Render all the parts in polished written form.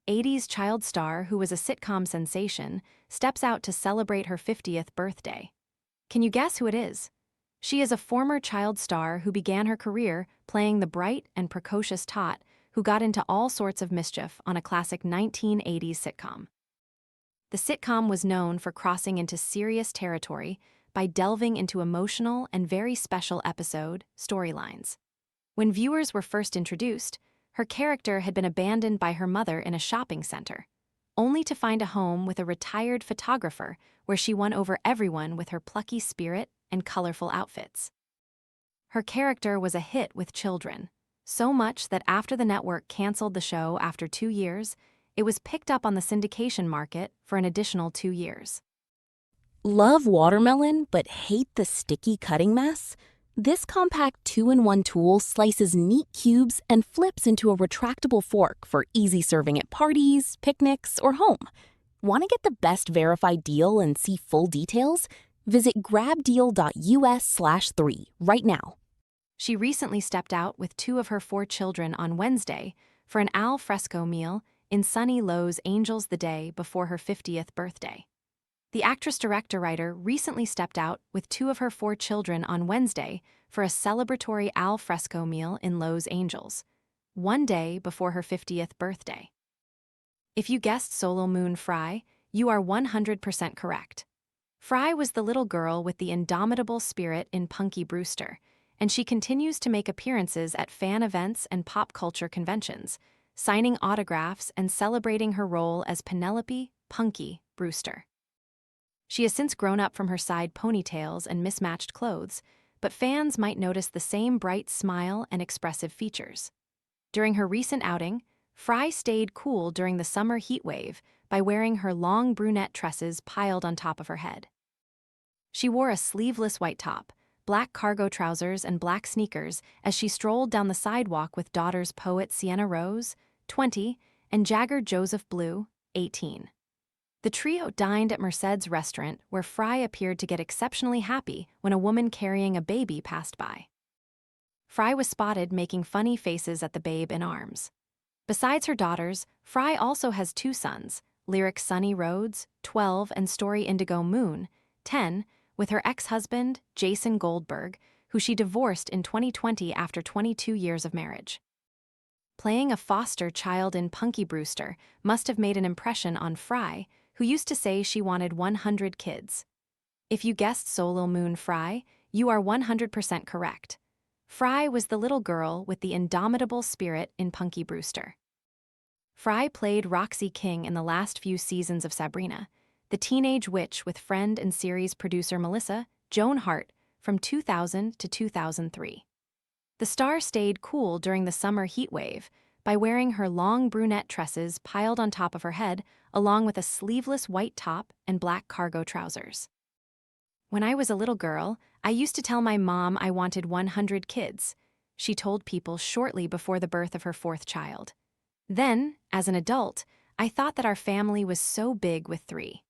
'80s child star who was a sitcom sensation, steps out to celebrate her 50th birthday. Can you guess who it is? She is a former child star who began her career playing the bright and precocious tot who got into all sorts of mischief on a classic 1980s sitcom. The sitcom was known for crossing into serious territory by delving into emotional and very special episode storylines. When viewers were first introduced, her character had been abandoned by her mother in a shopping center, only to find a home with a retired photographer where she won over everyone with her plucky spirit and colorful outfits. Her character was a hit with children, so much that after the network canceled the show after 2 years, it was picked up on the syndication market for an additional 2 years. Love watermelon but hate the sticky cutting mess? This compact 2-in-1 tool slices neat cubes and flips into a retractable fork for easy serving at parties, picnics, or home. Want to get the best verified deal and see full details? Visit grabdeal.us/3 right now. She recently stepped out with 2 of her 4 children on Wednesday for an al fresco meal in Sunny Lowe's Angels the day before her 50th birthday. The actress-director-writer recently stepped out with 2 of her 4 children on Wednesday for a celebratory al fresco meal in Lowe's Angels, one day before her 50th birthday. If you guessed Solar Moon Fry, you are 100% correct. Fry was the little girl with the indomitable spirit in Punky Brewster, and she continues to make appearances at fan events and pop culture conventions, signing autographs and celebrating her role as Penelope Punky Brewster. She has since grown up from her side ponytails and mismatched clothes, but fans might notice the same bright smile and expressive features. During her recent outing, Fry stayed cool during the summer heat wave by wearing her long brunette tresses piled on top of her head. She wore a sleeveless white top, black cargo trousers, and black sneakers as she strolled down the sidewalk with daughters poet Sienna Rose, 20, and Jagger Joseph Blue, 18. The trio dined at Merced's restaurant where Fry appeared to get exceptionally happy when a woman carrying a baby passed by. Fry was spotted making funny faces at the babe in arms. Besides her daughters, Fry also has 2 sons, lyric Sunny Rhodes, 12, and Story Indigo Moon, 10, with her ex-husband, Jason Goldberg, who she divorced in 2020 after 22 years of marriage. Playing a foster child in Punky Brewster must have made an impression on Fry, who used to say she wanted 100 kids. If you guessed Solar Moon Fry, you are 100% correct. Fry was the little girl with the indomitable spirit in Punky Brewster. Fry played Roxy King in the last few seasons of Sabrina, the teenage witch with friend and series producer Melissa Joan Hart from 2000 to 2003. The star stayed cool during the summer heat wave by wearing her long brunette tresses piled on top of her head along with a sleeveless white top and black cargo trousers. When I was a little girl, I used to tell my mom I wanted 100 kids, she told People shortly before the birth of her 4th child. Then, as an adult, I thought that our family was so big with 3.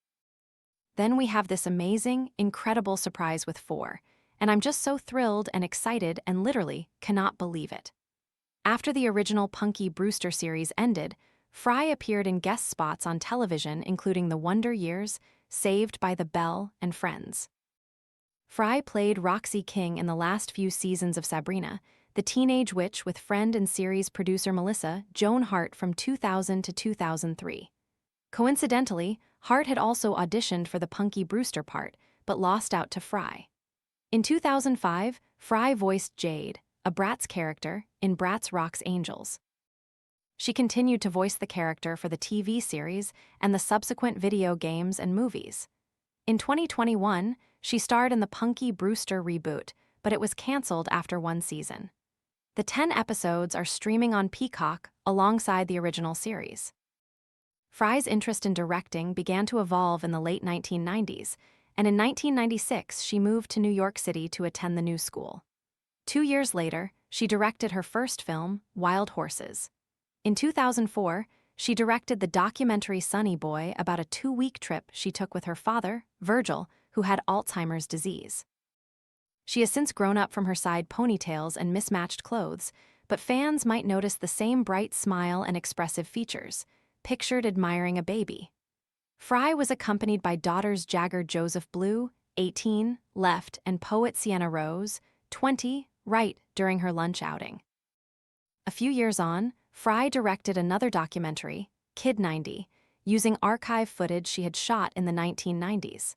Then we have this amazing, incredible surprise with 4, and I'm just so thrilled and excited and literally cannot believe it. After the original Punky Brewster series ended, Fry appeared in guest spots on television including The Wonder Years, Saved by the Bell, and Friends. Fry played Roxy King in the last few seasons of Sabrina, the teenage witch with friend and series producer Melissa Joan Hart from 2000 to 2003. Coincidentally, Hart had also auditioned for the Punky Brewster part, but lost out to Fry. In 2005, Fry voiced Jade, a Bratz character, in Bratz Rocks Angels. She continued to voice the character for the TV series and the subsequent video games and movies. In 2021, she starred in the Punky Brewster reboot, but it was canceled after 1 season. The 10 episodes are streaming on Peacock alongside the original series. Fry's interest in directing began to evolve in the late 1990s, and in 1996 she moved to New York City to attend the New School. 2 years later, she directed her first film, Wild Horses. In 2004, she directed the documentary Sunny Boy about a 2-week trip she took with her father, Virgil, who had Alzheimer's disease. She has since grown up from her side ponytails and mismatched clothes, but fans might notice the same bright smile and expressive features. pictured admiring a baby. Fry was accompanied by daughters Jagger Joseph Blue, 18, left, and poet Sienna Rose, 20, right, during her lunch outing. A few years on, Fry directed another documentary, Kid 90, using archive footage she had shot in the 1990s.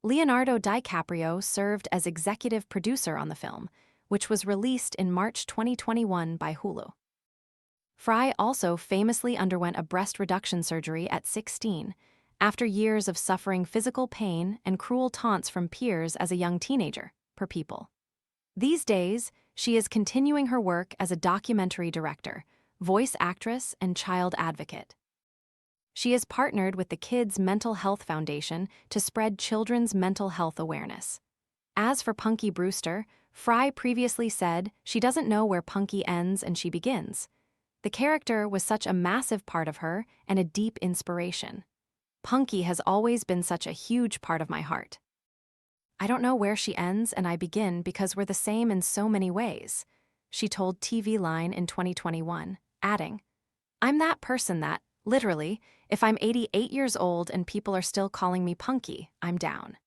Leonardo DiCaprio served as executive producer on the film, which was released in March 2021 by Hulu. Fry also famously underwent a breast reduction surgery at 16, after years of suffering physical pain and cruel taunts from peers as a young teenager, per People. These days, she is continuing her work as a documentary director, voice actress, and child advocate. She is partnered with the Kids Mental Health Foundation to spread children's mental health awareness. As for Punky Brewster, Fry previously said she doesn't know where Punky ends and she begins. The character was such a massive part of her and a deep inspiration. Punky has always been such a huge part of my heart. I don't know where she ends and I begin because we're the same in so many ways, she told TV Line in 2021, adding, I'm that person that, literally, if I'm 88 years old and people are still calling me Punky, I'm down.